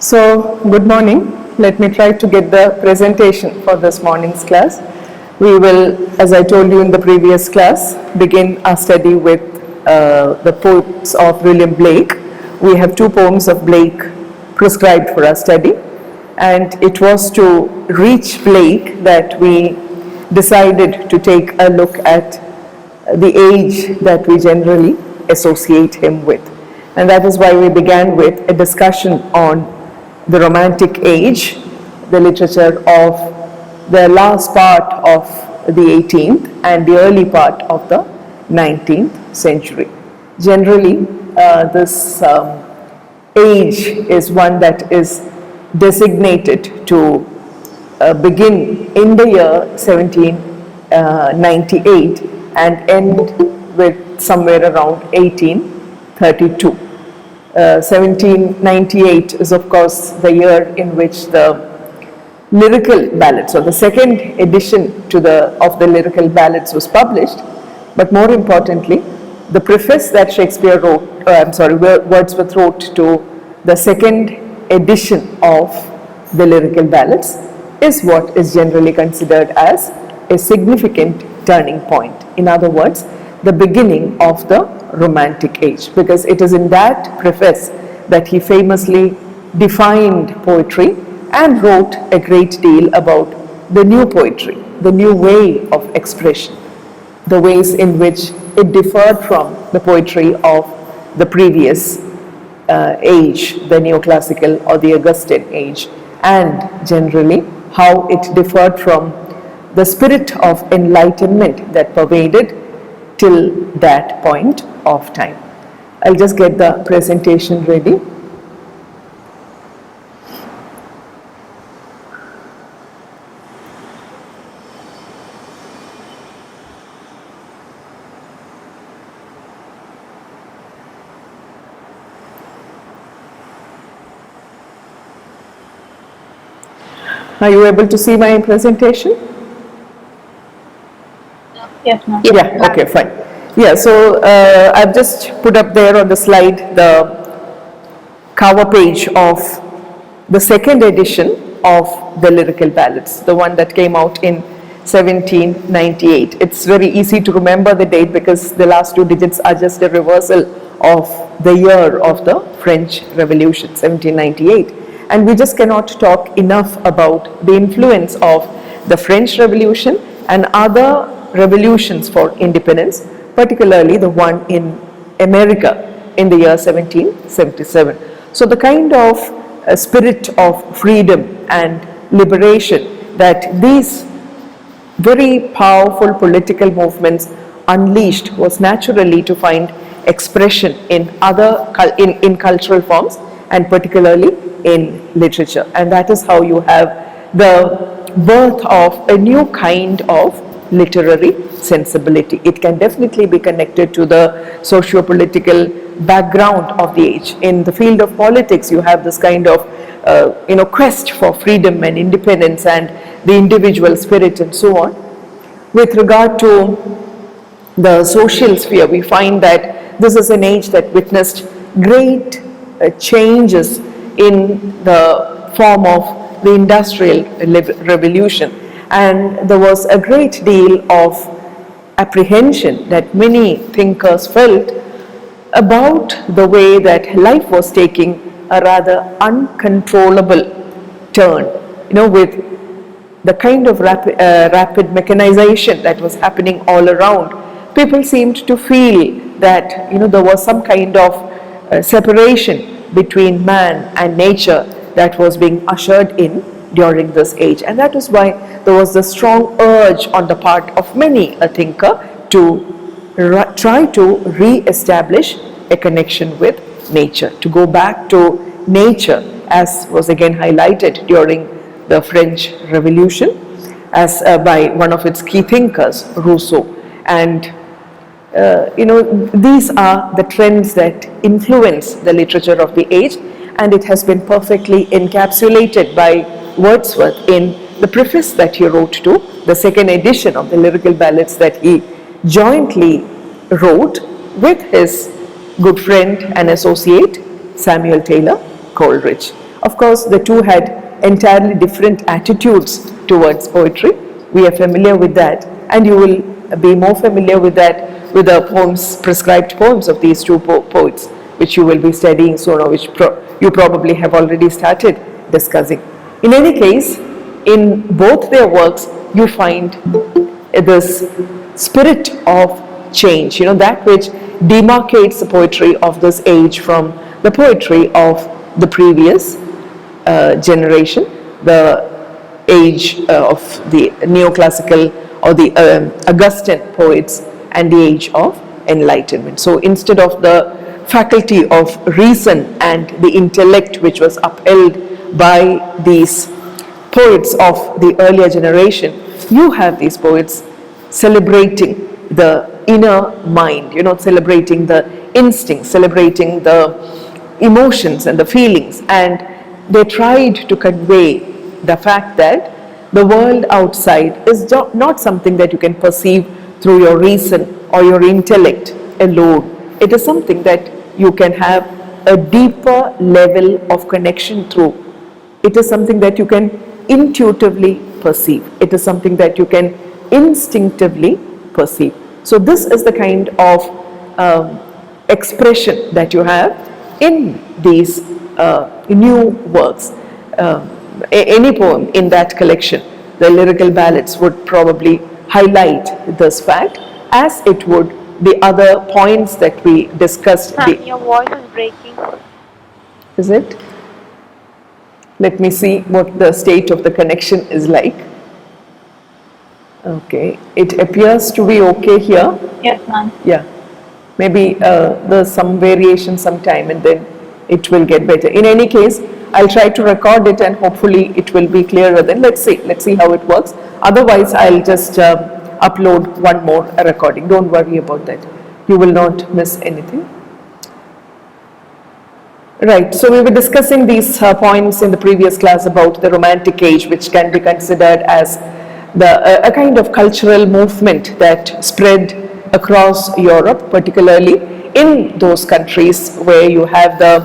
So, good morning. Let me try to get the presentation for this morning's class. We will, as I told you in the previous class, begin our study with the poems of William Blake. We have two poems of Blake prescribed for our study, and it was to reach Blake that we decided to take a look at the age that we generally associate him with. And that is why we began with a discussion on the Romantic age, the literature of the last part of the 18th and the early part of the 19th century. Generally, this age is one that is designated to begin in the year 1798 and end with somewhere around 1832. 1798 is of course the year in which the lyrical ballads, or the second edition of the lyrical ballads was published, but more importantly, the preface that Wordsworth wrote to the second edition of the lyrical ballads is what is generally considered as a significant turning point. In other words, the beginning of the Romantic age, because it is in that preface that he famously defined poetry and wrote a great deal about the new poetry, the new way of expression, the ways in which it differed from the poetry of the previous age, the neoclassical or the Augustan age, and generally how it differed from the spirit of enlightenment that pervaded till that point of time. I'll just get the presentation ready. Are you able to see my presentation? Yes, ma'am. Yeah, okay, fine. Yeah, so I've just put up there on the slide the cover page of the second edition of the lyrical ballads, the one that came out in 1798. It's very easy to remember the date because the last two digits are just a reversal of the year of the French Revolution, 1798. And we just cannot talk enough about the influence of the French Revolution and other revolutions for independence, particularly the one in America in the year 1777. So the kind of spirit of freedom and liberation that these very powerful political movements unleashed was naturally to find expression in in cultural forms and particularly in literature. And that is how you have the birth of a new kind of literary sensibility. It can definitely be connected to the socio-political background of the age. In the field of politics, you have this kind of quest for freedom and independence and the individual spirit and so on. With regard to the social sphere, we find that this is an age that witnessed great changes in the form of the Industrial Revolution. And there was a great deal of apprehension that many thinkers felt about the way that life was taking a rather uncontrollable turn, with the kind of rapid mechanization that was happening all around. People seemed to feel that, there was some kind of separation between man and nature that was being ushered in during this age, and that is why there was a strong urge on the part of many a thinker to try to re-establish a connection with nature, to go back to nature, as was again highlighted during the French Revolution as by one of its key thinkers, Rousseau. And these are the trends that influence the literature of the age, and it has been perfectly encapsulated by Wordsworth in the preface that he wrote to the second edition of the lyrical ballads that he jointly wrote with his good friend and associate Samuel Taylor Coleridge. Of course, the two had entirely different attitudes towards poetry. We are familiar with that, and you will be more familiar with that with the poems, prescribed poems of these two poets, which you will be studying soon, or which you probably have already started discussing. In any case, in both their works, you find this spirit of change, that which demarcates the poetry of this age from the poetry of the previous generation, the age of the neoclassical or the Augustan poets, and the age of enlightenment. So instead of the faculty of reason and the intellect which was upheld by these poets of the earlier generation, you have these poets celebrating the inner mind, celebrating the instincts, celebrating the emotions and the feelings, and they tried to convey the fact that the world outside is not something that you can perceive through your reason or your intellect alone. It is something that you can have a deeper level of connection through. It is something that you can intuitively perceive. It is something that you can instinctively perceive. So this is the kind of expression that you have in these new works. Any poem in that collection, the lyrical ballads, would probably highlight this fact, as it would the other points that we discussed. Your voice is breaking. Is it? Let me see what the state of the connection is like. Okay, it appears to be okay here. Yes, ma'am. Yeah, maybe there's some variation sometime, and then it will get better. In any case, I'll try to record it, and hopefully it will be clearer then. Let's see how it works. Otherwise, I'll just upload one more recording. Don't worry about that. You will not miss anything. Right, so we were discussing these points in the previous class about the Romantic age, which can be considered as a kind of cultural movement that spread across Europe, particularly in those countries where you have the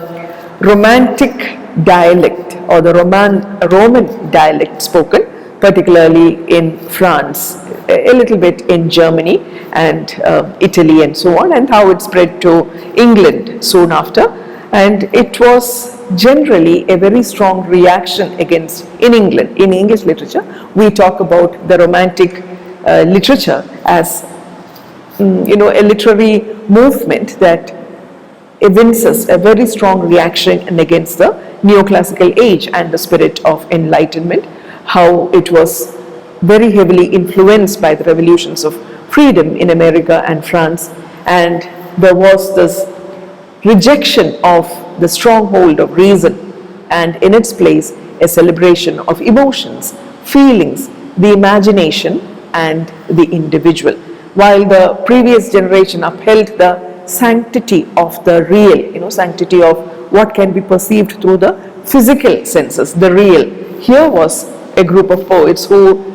Romantic dialect or the Roman dialect spoken, particularly in France, a little bit in Germany and Italy and so on, and how it spread to England soon after. And it was generally a very strong reaction against, in England, in English literature, we talk about the Romantic literature as a literary movement that evinces a very strong reaction against the neoclassical age and the spirit of enlightenment, how it was very heavily influenced by the revolutions of freedom in America and France, and there was this rejection of the stronghold of reason, and in its place a celebration of emotions, feelings, the imagination and the individual. While the previous generation upheld the sanctity of the real, sanctity of what can be perceived through the physical senses, the real. Here was a group of poets who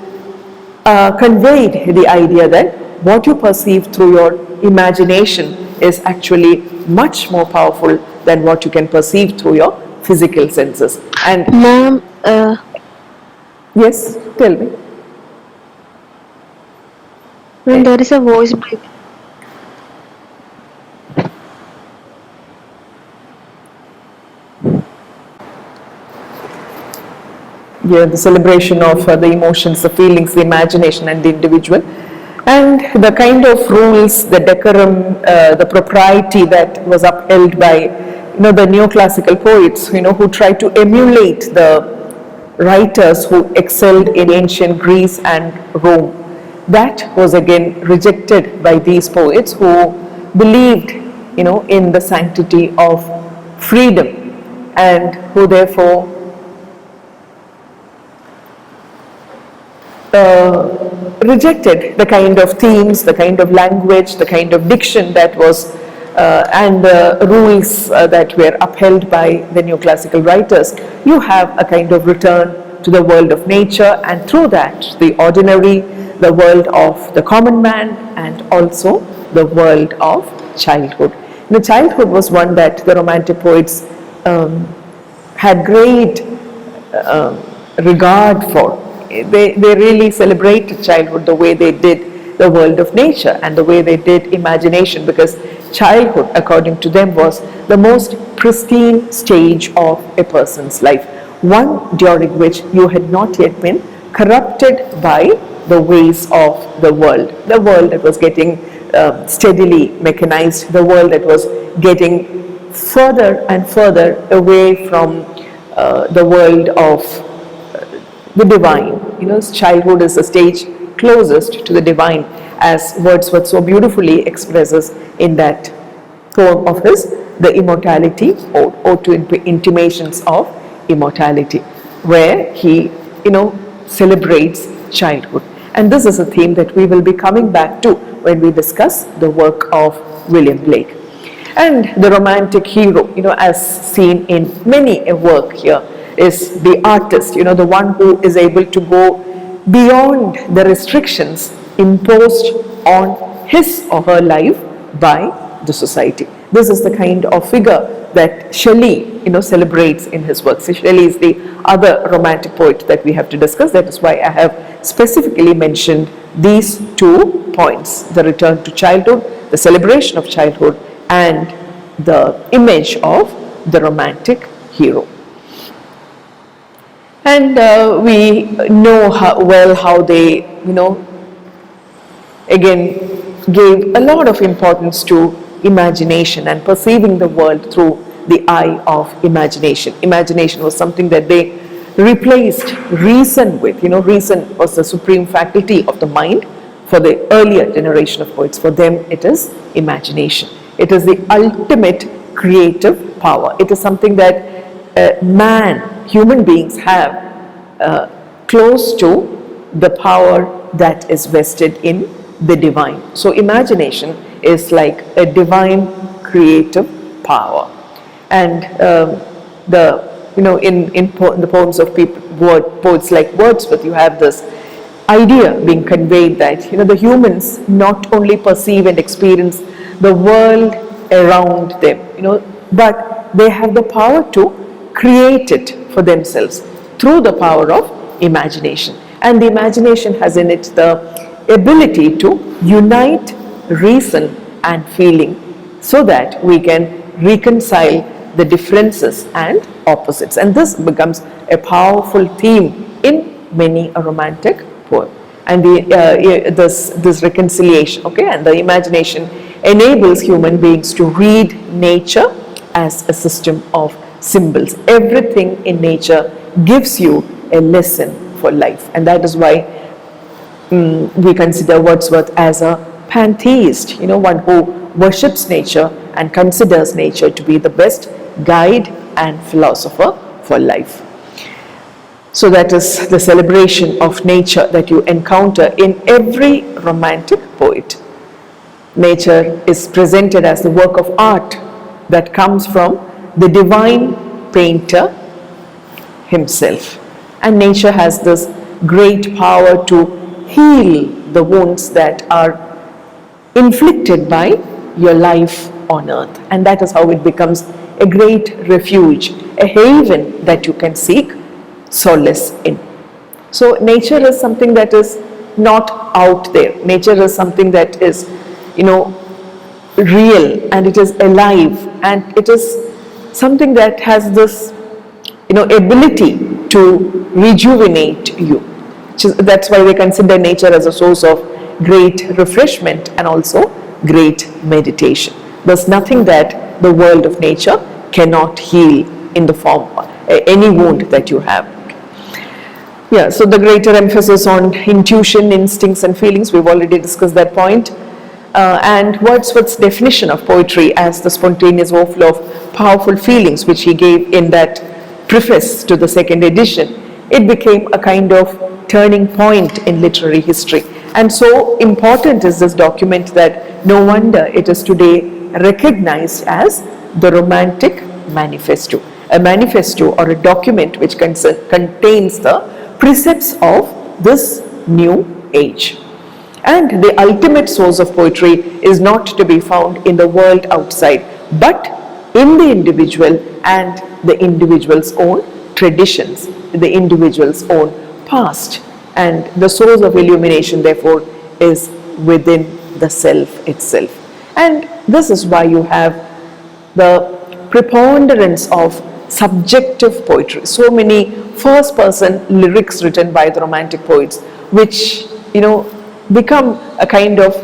conveyed the idea that what you perceive through your imagination is actually much more powerful than what you can perceive through your physical senses. And ma'am, yes, tell me. Ma'am, there is a voice break. Yeah, the celebration of the emotions, the feelings, the imagination and the individual, and the kind of rules, the decorum, the propriety that was upheld by the neoclassical poets, who tried to emulate the writers who excelled in ancient Greece and Rome. That was again rejected by these poets who believed in the sanctity of freedom, and who therefore rejected the kind of themes, the kind of language, the kind of diction that was and the rules that were upheld by the neoclassical writers. You have a kind of return to the world of nature, and through that the ordinary, the world of the common man, and also the world of childhood. The childhood was one that the Romantic poets had great regard for. They really celebrated childhood the way they did the world of nature and the way they did imagination, because childhood, according to them, was the most pristine stage of a person's life, one during which you had not yet been corrupted by the ways of the world that was getting steadily mechanized, the world that was getting further and further away from the world of the divine. Childhood is the stage closest to the divine, as Wordsworth so beautifully expresses in that poem of his, The Immortality, or to Intimations of Immortality, where he, celebrates childhood. And this is a theme that we will be coming back to when we discuss the work of William Blake. And the romantic hero, as seen in many a work here, is the artist, the one who is able to go beyond the restrictions imposed on his or her life by the society. This is the kind of figure that Shelley, celebrates in his works. So Shelley is the other romantic poet that we have to discuss. That is why I have specifically mentioned these 2 points: the return to childhood, the celebration of childhood, and the image of the romantic hero. And we know how they, again gave a lot of importance to imagination and perceiving the world through the eye of imagination. Imagination was something that they replaced reason with. Reason was the supreme faculty of the mind for the earlier generation of poets. For them, it is imagination. It is the ultimate creative power. It is something that human beings have close to the power that is vested in the divine. So imagination is like a divine creative power. And in the poems of poets like Wordsworth, you have this idea being conveyed that the humans not only perceive and experience the world around them, but they have the power to create it for themselves through the power of imagination. And the imagination has in it the ability to unite reason and feeling so that we can reconcile the differences and opposites. And this becomes a powerful theme in many a romantic poem. And this reconciliation, and the imagination enables human beings to read nature as a system of symbols. Everything in nature gives you a lesson for life, and that is why we consider Wordsworth as a pantheist, one who worships nature and considers nature to be the best guide and philosopher for life. So that is the celebration of nature that you encounter in every romantic poet. Nature is presented as the work of art that comes from the divine painter himself. And nature has this great power to heal the wounds that are inflicted by your life on earth. And that is how it becomes a great refuge, a haven that you can seek solace in. So nature is something that is not out there. Nature is something that is, real, and it is alive, and it is something that has this, ability to rejuvenate you. That's why they consider nature as a source of great refreshment and also great meditation. There's nothing that the world of nature cannot heal in the form of any wound that you have. Yeah, so the greater emphasis on intuition, instincts and feelings, we've already discussed that point. And Wordsworth's definition of poetry as the spontaneous overflow of powerful feelings, which he gave in that preface to the second edition, it became a kind of turning point in literary history. And so important is this document that no wonder it is today recognized as the Romantic Manifesto, a manifesto or a document which contains the precepts of this new age. And the ultimate source of poetry is not to be found in the world outside, but in the individual and the individual's own traditions, the individual's own past. And the source of illumination, therefore, is within the self itself. And this is why you have the preponderance of subjective poetry. So many first person lyrics written by the romantic poets, which, become a kind of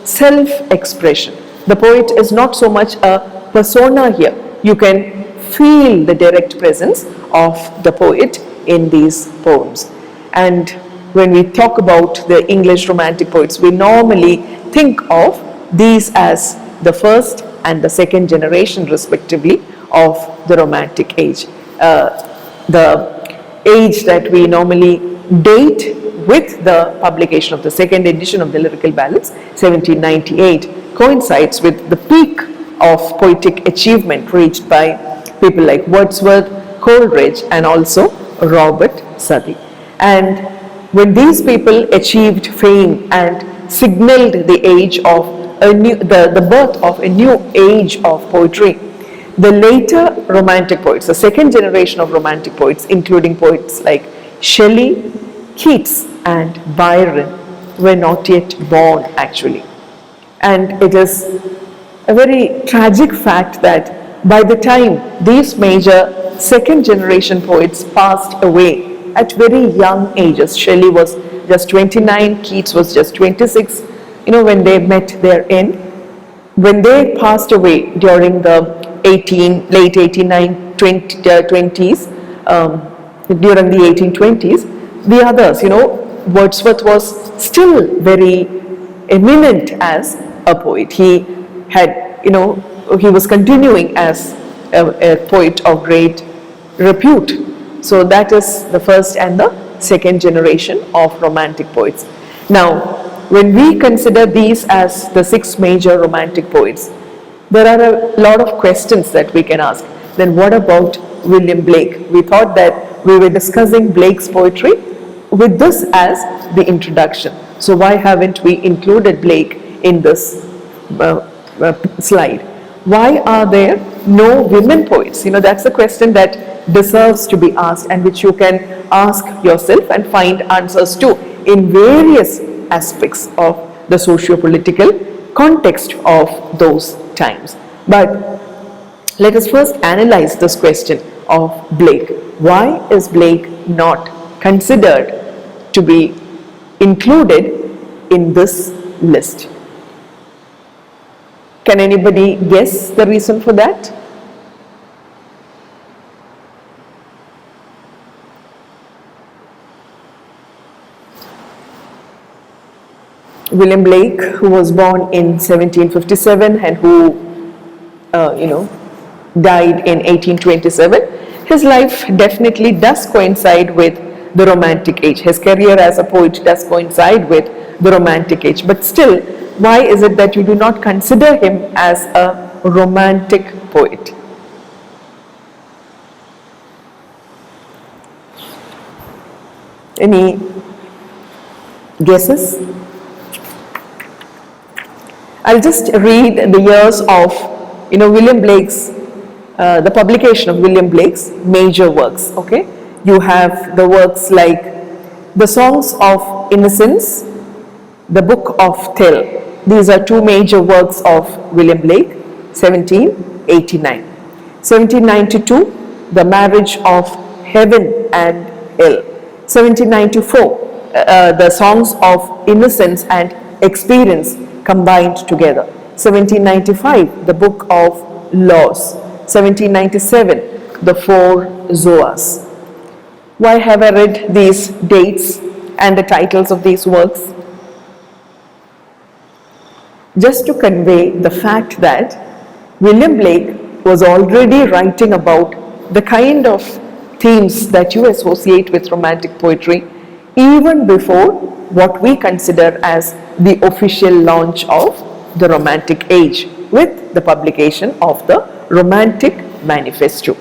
self-expression. The poet is not so much a persona here. You can feel the direct presence of the poet in these poems. And when we talk about the English romantic poets, we normally think of these as the first and the second generation respectively of the romantic age. The age that we normally date with the publication of the second edition of the Lyrical Ballads, 1798, coincides with the peak of poetic achievement reached by people like Wordsworth, Coleridge, and also Robert Southey. And when these people achieved fame and signaled the age of the birth of a new age of poetry, the later romantic poets, the second generation of romantic poets, including poets like Shelley, Keats, and Byron, were not yet born actually. And it is a very tragic fact that by the time these major second generation poets passed away at very young ages, Shelley was just 29, Keats was just 26, when they met their end. When they passed away during the late 1820s, during the 1820s, the others, Wordsworth was still very eminent as a poet. He had, he was continuing as a poet of great repute. So that is the first and the second generation of romantic poets. Now, when we consider these as the six major romantic poets, there are a lot of questions that we can ask. Then what about William Blake? We thought that we were discussing Blake's poetry with this as the introduction. So why haven't we included Blake in this slide? Why are there no women poets? That's a question that deserves to be asked and which you can ask yourself and find answers to in various aspects of the socio-political context of those times. But let us first analyze this question of Blake. Why is Blake not considered to be included in this list? Can anybody guess the reason for that? William Blake, who was born in 1757 and who, died in 1827, his life definitely does coincide with the Romantic age. His career as a poet does coincide with the Romantic age. But still, why is it that you do not consider him as a romantic poet? Any guesses? I'll just read the years of, William Blake's, the publication of William Blake's major works, okay? You have the works like The Songs of Innocence, The Book of Tell. These are two major works of William Blake, 1789. 1792, The Marriage of Heaven and Hell. 1794, The Songs of Innocence and Experience combined together. 1795, the Book of Laws. 1797, the Four Zoas. Why have I read these dates and the titles of these works? Just to convey the fact that William Blake was already writing about the kind of themes that you associate with romantic poetry even before what we consider as the official launch of the Romantic age with the publication of the Romantic Manifesto.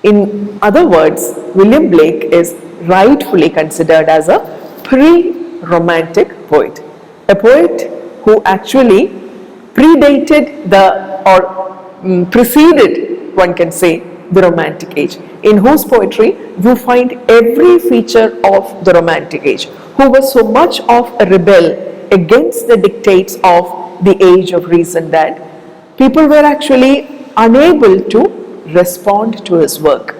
In other words, William Blake is rightfully considered as a pre-romantic poet, a poet who actually predated preceded, one can say, the Romantic age, in whose poetry you find every feature of the Romantic age, who was so much of a rebel against the dictates of the age of reason that people were actually unable to respond to his work.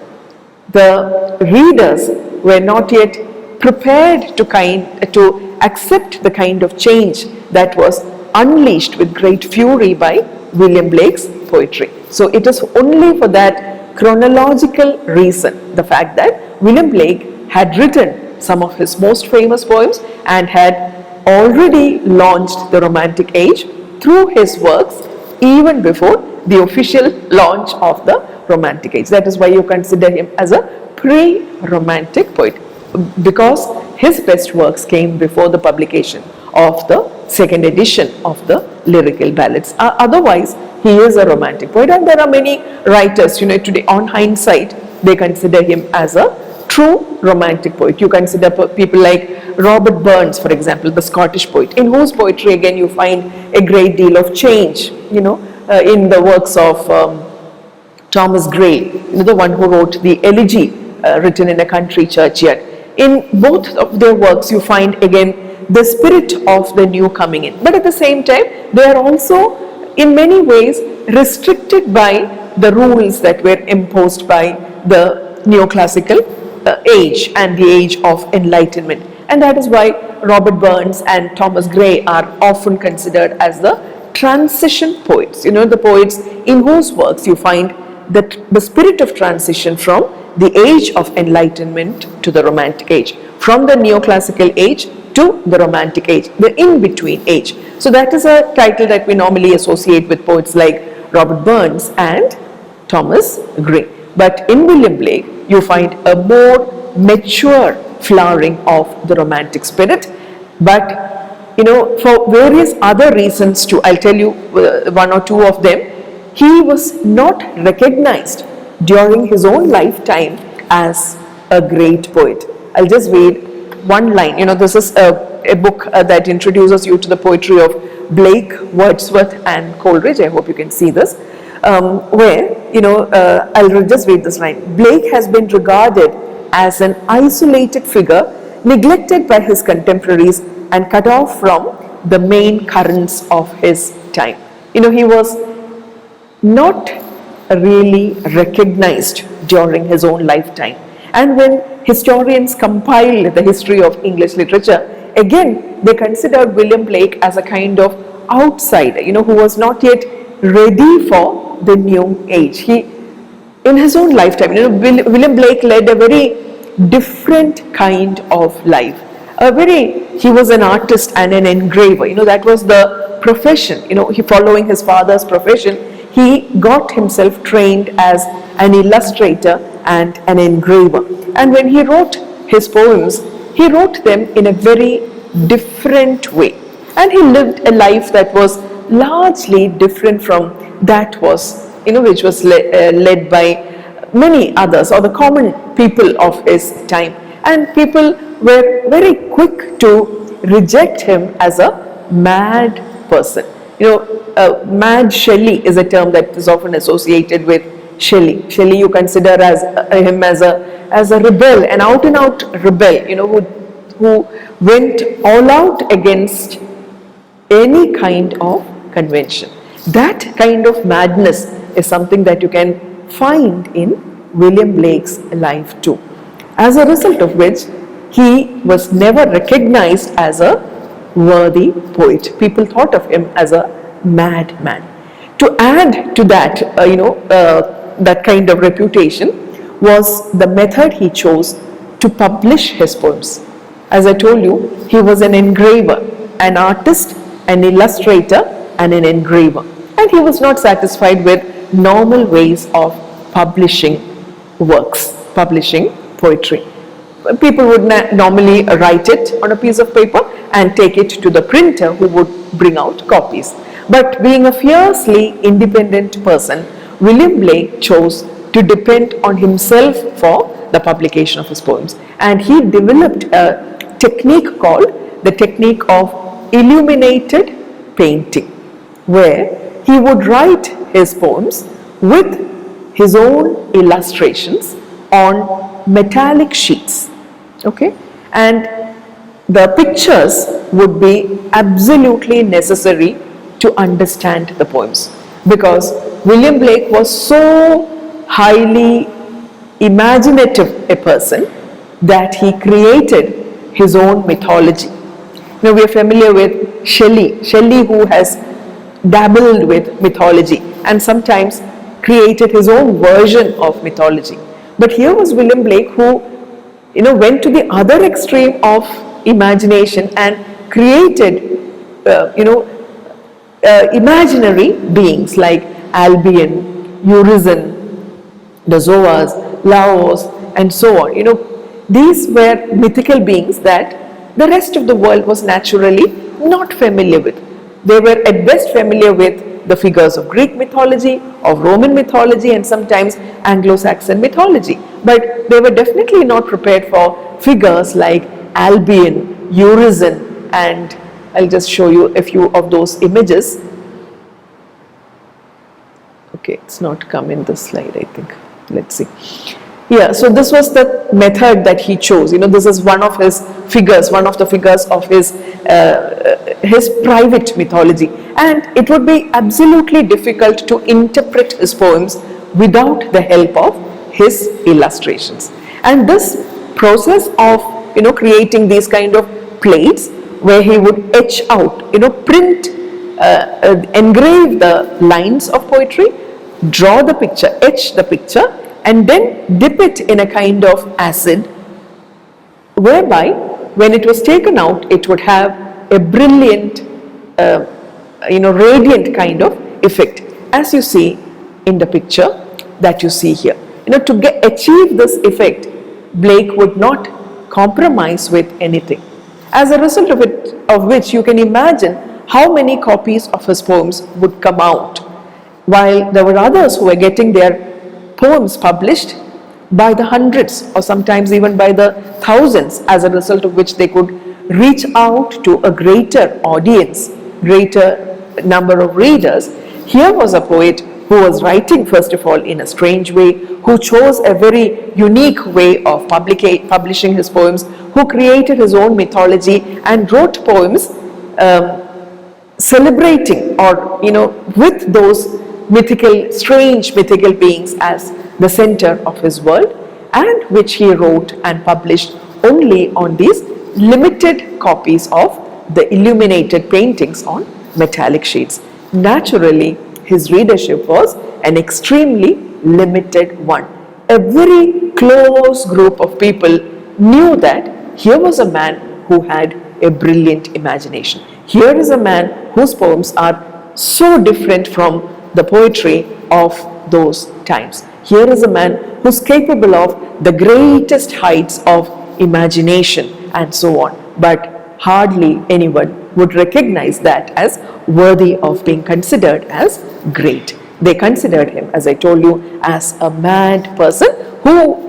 The readers were not yet prepared to accept the kind of change that was unleashed with great fury by William Blake's poetry. So it is only for that chronological reason, the fact that William Blake had written some of his most famous poems and had already launched the Romantic age through his works even before the official launch of the Romantic age. That is why you consider him as a pre-Romantic poet, because his best works came before the publication of the second edition of the Lyrical Ballads. Otherwise, he is a Romantic poet, and there are many writers, today on hindsight, they consider him as a true Romantic poet. You consider people like Robert Burns, for example, the Scottish poet, in whose poetry again you find a great deal of change, in the works of Thomas Gray, the one who wrote the Elegy written in a country churchyard. In both of their works you find again the spirit of the new coming in, but at the same time they are also in many ways restricted by the rules that were imposed by the neoclassical age and the age of enlightenment, and that is why Robert Burns and Thomas Gray are often considered as the transition poets, the poets in whose works you find that the spirit of transition from the age of enlightenment to the Romantic age, from the neoclassical age to the Romantic age, the in-between age. So that is a title that we normally associate with poets like Robert Burns and Thomas Gray. But in William Blake, you find a more mature flowering of the Romantic spirit. But, for various other reasons too, I'll tell you one or two of them, he was not recognized during his own lifetime as a great poet. I'll just read one line. This is a book that introduces you to the poetry of Blake, Wordsworth and Coleridge. I hope you can see this, where, I'll just read this line. Blake has been regarded as an isolated figure, neglected by his contemporaries and cut off from the main currents of his time. He was not really recognized during his own lifetime. And when historians compiled the history of English literature, again they considered William Blake as a kind of outsider, who was not yet ready for the new age. He, in his own lifetime, William Blake led a very different kind of life. He was an artist and an engraver. That was the profession. He, following his father's profession, he got himself trained as an illustrator and an engraver. And when he wrote his poems, he wrote them in a very different way. And he lived a life that was largely different from that was, which was led by many others or the common people of his time. And people were very quick to reject him as a mad person. Mad Shelley is a term that is often associated with Shelley. Shelley you consider as him as a rebel, an out-and-out rebel, who went all out against any kind of convention. That kind of madness is something that you can find in William Blake's life too. As a result of which, he was never recognized as a worthy poet. People thought of him as a madman. To add to that, that kind of reputation was the method he chose to publish his poems. As I told you, he was an engraver, an artist, an illustrator, and an engraver. And he was not satisfied with normal ways of publishing works, publishing poetry. People would normally write it on a piece of paper and take it to the printer, who would bring out copies. But being a fiercely independent person, William Blake chose to depend on himself for the publication of his poems. And he developed a technique called the technique of illuminated painting, where he would write his poems with his own illustrations on metallic sheets. Okay, and the pictures would be absolutely necessary to understand the poems, because William Blake was so highly imaginative a person that he created his own mythology. Now we are familiar with Shelley who has dabbled with mythology and sometimes created his own version of mythology. But here was William Blake who, went to the other extreme of imagination and created, imaginary beings like Albion, Urizen, the Zoas, Laos, and so on. These were mythical beings that the rest of the world was naturally not familiar with. They were at best familiar with the figures of Greek mythology, of Roman mythology, and sometimes Anglo-Saxon mythology. But they were definitely not prepared for figures like Albion, Urizen, and I'll just show you a few of those images. Okay, it's not come in this slide, I think. Let's see. Yeah, so this was the method that he chose. This is one of his figures, one of the figures of his private mythology. And it would be absolutely difficult to interpret his poems without the help of his illustrations. And this process of, creating these kind of plates where he would etch out, print, engrave the lines of poetry, draw the picture, etch the picture, and then dip it in a kind of acid, whereby when it was taken out, it would have a brilliant, radiant kind of effect, as you see in the picture that you see here. To achieve this effect, Blake would not compromise with anything. As a result of which you can imagine how many copies of his poems would come out, while there were others who were getting their poems published by the hundreds or sometimes even by the thousands, as a result of which they could reach out to a greater audience, greater number of readers. Here was a poet who was writing, first of all, in a strange way, who chose a very unique way of publishing his poems, who created his own mythology and wrote poems celebrating or, with those strange mythical beings as the center of his world, and which he wrote and published only on these limited copies of the illuminated paintings on metallic sheets. Naturally, his readership was an extremely limited one. A very close group of people knew that here was a man who had a brilliant imagination. Here is a man whose poems are so different from the poetry of those times. Here is a man who's capable of the greatest heights of imagination and so on. But hardly anyone would recognize that as worthy of being considered as great. They considered him, as I told you, as a mad person who,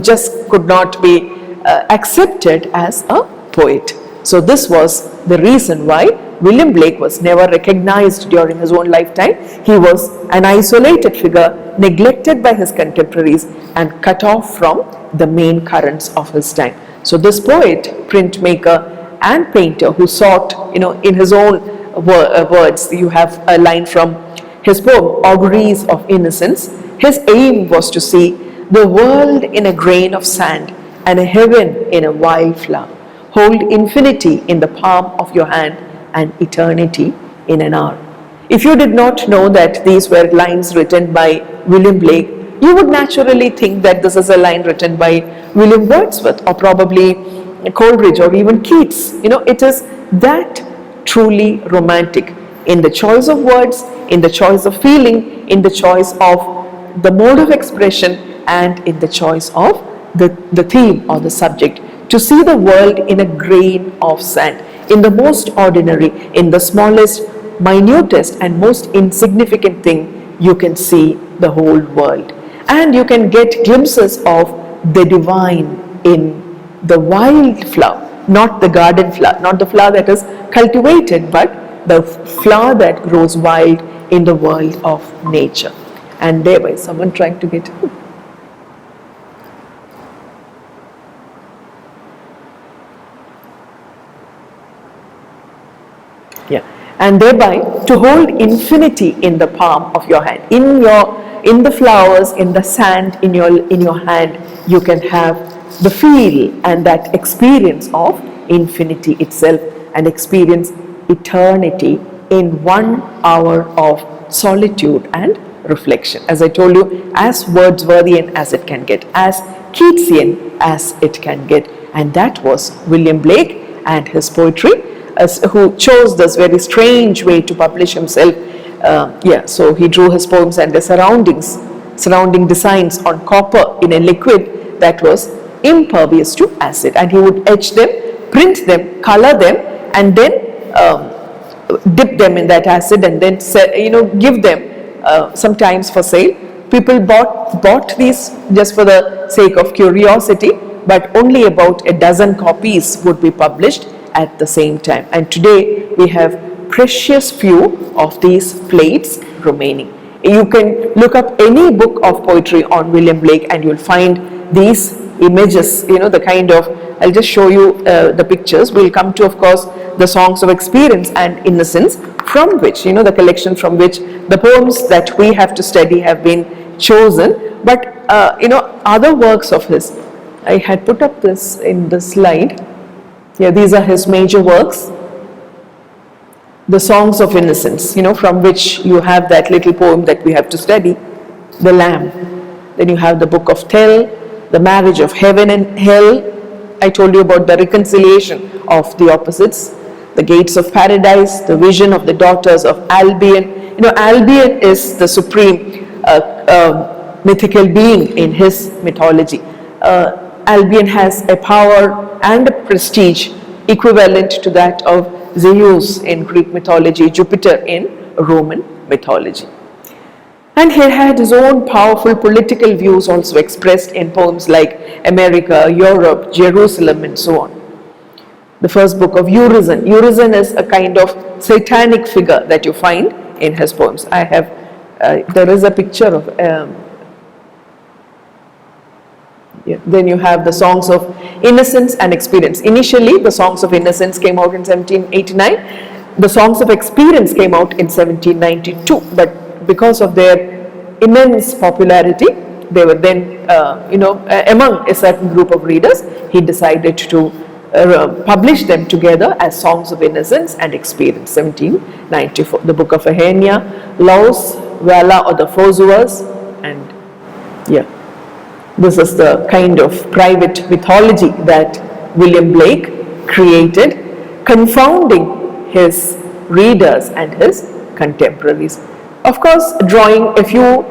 just could not be accepted as a poet. So this was the reason why William Blake was never recognized during his own lifetime. He was an isolated figure, neglected by his contemporaries and cut off from the main currents of his time. So this poet, printmaker and painter who sought, in his own words, you have a line from his poem, Auguries of Innocence. His aim was to see the world in a grain of sand and a heaven in a wild flower. Hold infinity in the palm of your hand and eternity in an hour. If you did not know that these were lines written by William Blake, you would naturally think that this is a line written by William Wordsworth or probably Coleridge or even Keats. It is that truly romantic in the choice of words, in the choice of feeling, in the choice of the mode of expression, and in the choice of the theme or the subject. To see the world in a grain of sand, in the most ordinary, in the smallest, minutest and most insignificant thing, you can see the whole world. And you can get glimpses of the divine in the wild flower, not the garden flower, not the flower that is cultivated, but the flower that grows wild in the world of nature. and thereby someone trying to get. Yeah, and thereby to hold infinity in the palm of your hand, in the flowers, in the sand, in your hand, you can have the feel and that experience of infinity itself, and experience eternity in 1 hour of solitude and reflection. As I told you, as Wordsworthian as it can get, as Keatsian as it can get, and that was William Blake and his poetry, who chose this very strange way to publish himself. So he drew his poems and the surrounding designs on copper in a liquid that was impervious to acid, and he would etch them, print them, color them, and then dip them in that acid, and then give them sometimes for sale. People bought these just for the sake of curiosity, but only about a dozen copies would be published at the same time. And today we have precious few of these plates remaining. You can look up any book of poetry on William Blake and you'll find these images, the kind of, I'll just show you the pictures. We'll come to, of course, the songs of experience and innocence, from which, the collection from which the poems that we have to study have been chosen. But, other works of his, I had put up this in the slide. Yeah, these are his major works. The Songs of Innocence, from which you have that little poem that we have to study, The Lamb. Then you have the Book of Tell, The Marriage of Heaven and Hell. I told you about the reconciliation of the opposites, The Gates of Paradise, The Vision of the Daughters of Albion. Albion is the supreme mythical being in his mythology. Albion has a power and a prestige equivalent to that of Zeus in Greek mythology, Jupiter in Roman mythology. And he had his own powerful political views also expressed in poems like America, Europe, Jerusalem, and so on. The first book of Urizen. Urizen is a kind of satanic figure that you find in his poems. There is a picture of Then you have the Songs of Innocence and Experience. Initially, the Songs of Innocence came out in 1789. The Songs of Experience came out in 1792. But because of their immense popularity, they were then, among a certain group of readers, he decided to publish them together as Songs of Innocence and Experience. 1794. The Book of Ahenia, Laos, Vala or the Fozuas, and this is the kind of private mythology that William Blake created, confounding his readers and his contemporaries. Of course, drawing a few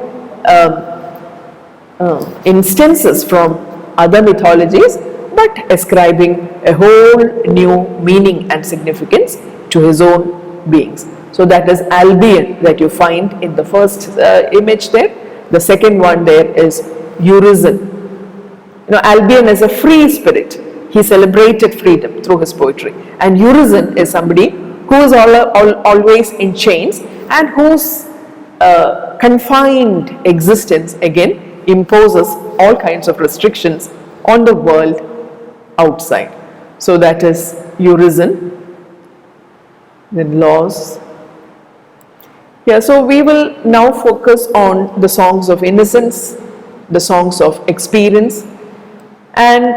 instances from other mythologies, but ascribing a whole new meaning and significance to his own beings. So that is Albion that you find in the first image there. The second one there is Urizen. Albion is a free spirit. He celebrated freedom through his poetry. And Urizen is somebody who is always in chains and whose confined existence again imposes all kinds of restrictions on the world outside. So that is Urizen. Then Laws. So we will now focus on the Songs of Innocence, the Songs of Experience, and